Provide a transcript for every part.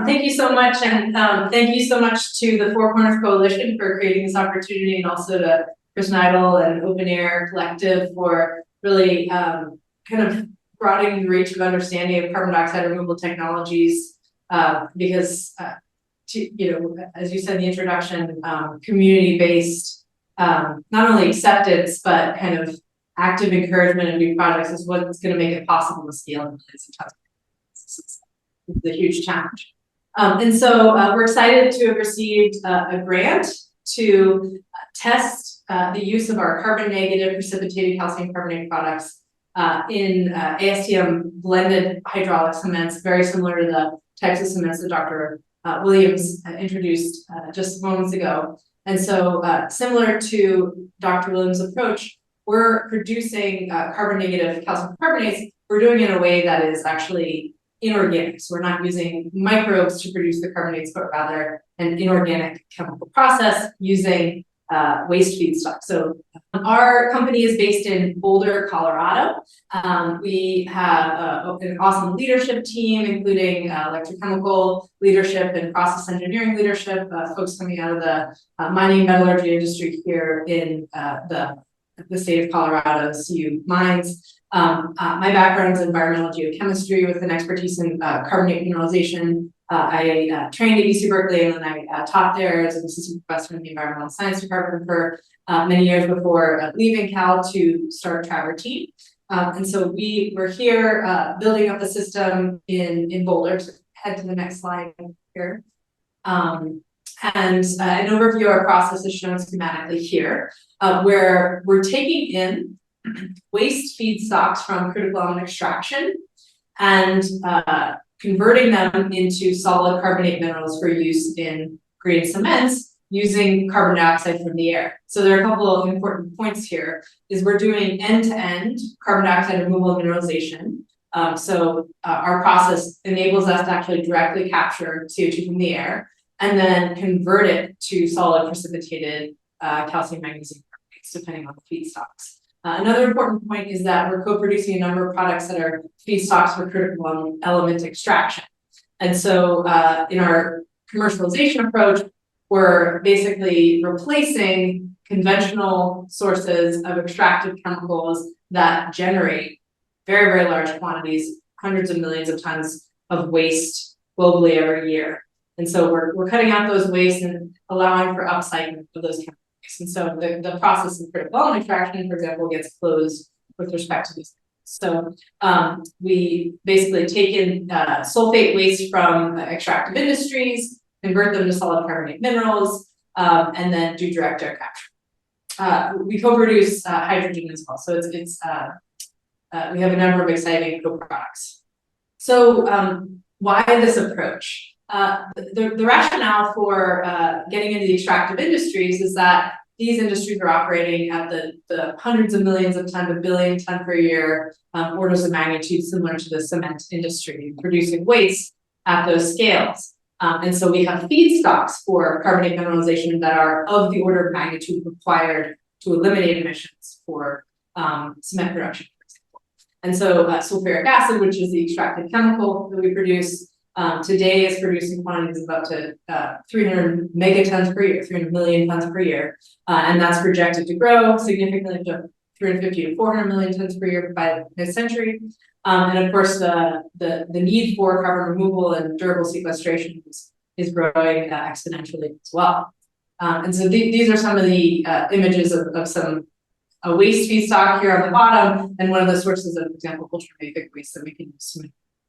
Thank you so much, and thank you so much to the Four Corners Coalition for creating this opportunity, and also to Chris Neidl and Open Air Collective for really kind of broadening the reach of understanding of carbon dioxide removal technologies. Because, as you said in the introduction, community-based, not only acceptance, but kind of active encouragement of new projects is what's going to make it possible to scale in millions of tons. This is a huge challenge. And so we're excited to have received a grant to test the use of our carbon negative precipitated calcium carbonate products in ASTM blended hydraulic cements, very similar to the types of cements that Dr. Williams introduced just moments ago. And so similar to Dr. Williams' approach, we're producing carbon negative calcium carbonates. We're doing it in a way that is actually inorganic. So we're not using microbes to produce the carbonates, but rather an inorganic chemical process using waste feedstock. So our company is based in Boulder, Colorado. We have an awesome leadership team, including electrochemical leadership and process engineering leadership, folks coming out of the mining and metallurgy industry here in the state of Colorado, CU Mines. My background is environmental geochemistry with an expertise in carbonate mineralization. I trained at UC Berkeley, and then I taught there as an assistant professor in the environmental science department for many years before leaving Cal to start Travertine. And so we're here building up a system in Boulder. So head to the next slide here. And an overview of our process is shown schematically here, where we're taking in waste feedstocks from critical element extraction and converting them into solid carbonate minerals for use in green cements using carbon dioxide from the air. So there are a couple of important points here. Is we're doing end-to-end carbon dioxide removal and mineralization. So our process enables us to actually directly capture CO2 from the air and then convert it to solid precipitated calcium magnesium carbonates, depending on the feedstocks. Another important point is that we're co-producing a number of products that are feedstocks for critical element extraction. And so in our commercialization approach, we're basically replacing conventional sources of extractive chemicals that generate very, very large quantities, hundreds of millions of tons of waste globally every year. And so we're cutting out those wastes and allowing for upcycling of those chemicals. And so the process of critical element extraction, for example, gets closed with respect to these. So we basically take in sulfate waste from extractive industries, convert them to solid carbonate minerals, and then do direct air capture. We co-produce hydrogen as well. So we have a number of exciting co-products. So why this approach? The rationale for getting into the extractive industries is that these industries are operating at the hundreds of millions of tons, a billion ton per year, orders of magnitude similar to the cement industry, producing waste at those scales. And so we have feedstocks for carbonate mineralization that are of the order of magnitude required to eliminate emissions for cement production, for example. And so sulfuric acid, which is the extracted chemical that we produce, today is producing quantities of up to 300 megatons per year, 300 million tons per year. And that's projected to grow significantly to 350 to 400 million tons per year by this century. And of course, the need for carbon removal and durable sequestration is growing exponentially as well. And so these are some of the images of some waste feedstock here on the bottom, and one of the sources of, for example, ultramafic waste that we can use.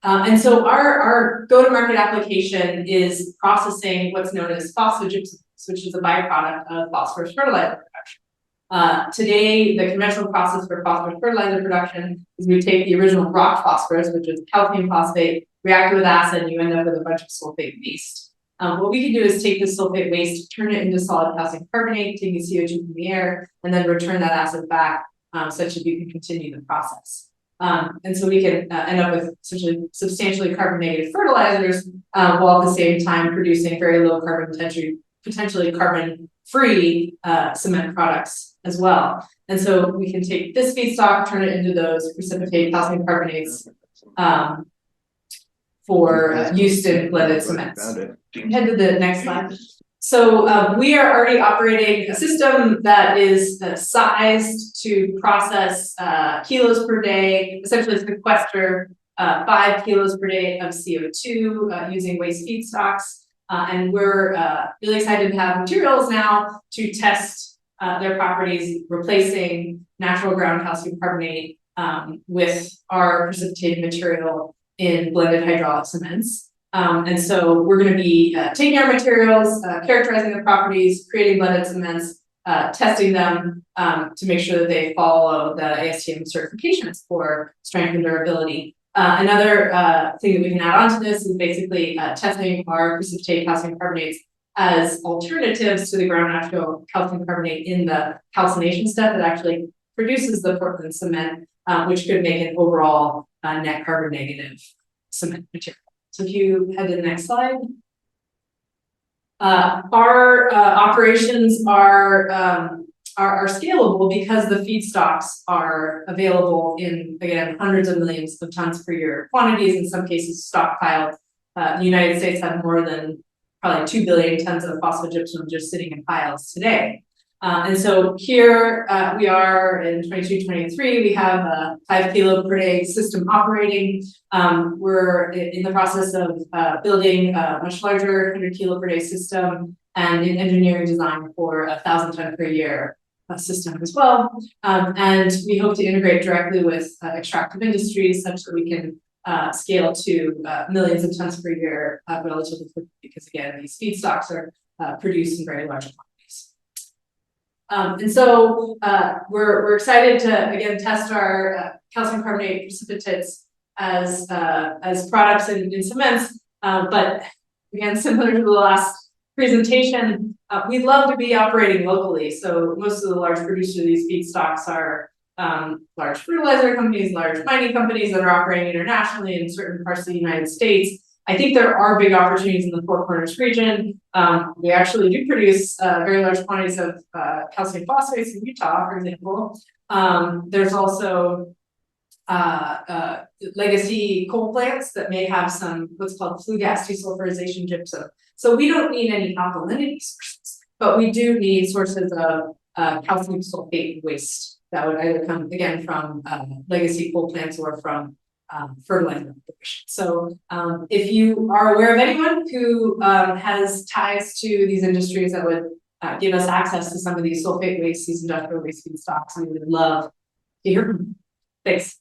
And so our go-to-market application is processing what's known as phosphogypsum, which is a byproduct of phosphorus fertilizer production. Today, the conventional process for phosphorus fertilizer production is we take the original rock phosphorus, which is calcium phosphate, react it with acid, and you end up with a bunch of sulfate waste. What we can do is take this sulfate waste, turn it into solid calcium carbonate, taking CO2 from the air, and then return that acid back such that you can continue the process. And so we can end up with essentially substantially carbon negative fertilizers while at the same time producing very low carbon intensity, potentially carbon free cement products as well. And so we can take this feedstock, turn it into those precipitated calcium carbonates for use in blended cements. Head to the next slide. So we are already operating a system that is sized to process kilos per day, essentially sequester 5 kilos per day of CO2 using waste feedstocks. And we're really excited to have materials now to test their properties, replacing natural ground calcium carbonate with our precipitated material in blended hydraulic cements. And so we're going to be taking our materials, characterizing the properties, creating blended cements, testing them to make sure that they follow the ASTM certifications for strength and durability. Another thing that we can add on to this is basically testing our precipitated calcium carbonates as alternatives to the ground natural calcium carbonate in the calcination step that actually produces the Portland cement, which could make an overall net carbon negative cement material. So if you head to the next slide. Our operations are scalable because the feedstocks are available in, again, hundreds of millions of tons per year quantities, in some cases stockpiled. The United States had more than probably 2 billion tons of phosphogypsum just sitting in piles today. And so here we are in 22-23, we have a 5 kilo per day system operating. We're in the process of building a much larger 100 kilo per day system and in engineering design for 1,000 ton per year system as well. And we hope to integrate directly with extractive industries such that we can scale to millions of tons per year relatively quickly, because again, these feedstocks are produced in very large quantities. And so we're excited to again test our calcium carbonate precipitates as products in cements. But again, similar to the last presentation, we'd love to be operating locally. So most of the large producers of these feedstocks are large fertilizer companies, large mining companies that are operating internationally in certain parts of the United States. I think there are big opportunities in the Four Corners region. We actually do produce very large quantities of calcium phosphates in Utah, for example. There's also legacy coal plants that may have some what's called flue gas desulfurization gypsum. So we don't need any alkalinity sources, but we do need sources of calcium sulfate waste that would either come again from legacy coal plants or from fertilizer operation. So if you are aware of anyone who has ties to these industries that would give us access to some of these sulfate waste, these industrial waste feedstocks, we would love to hear from them. Thanks.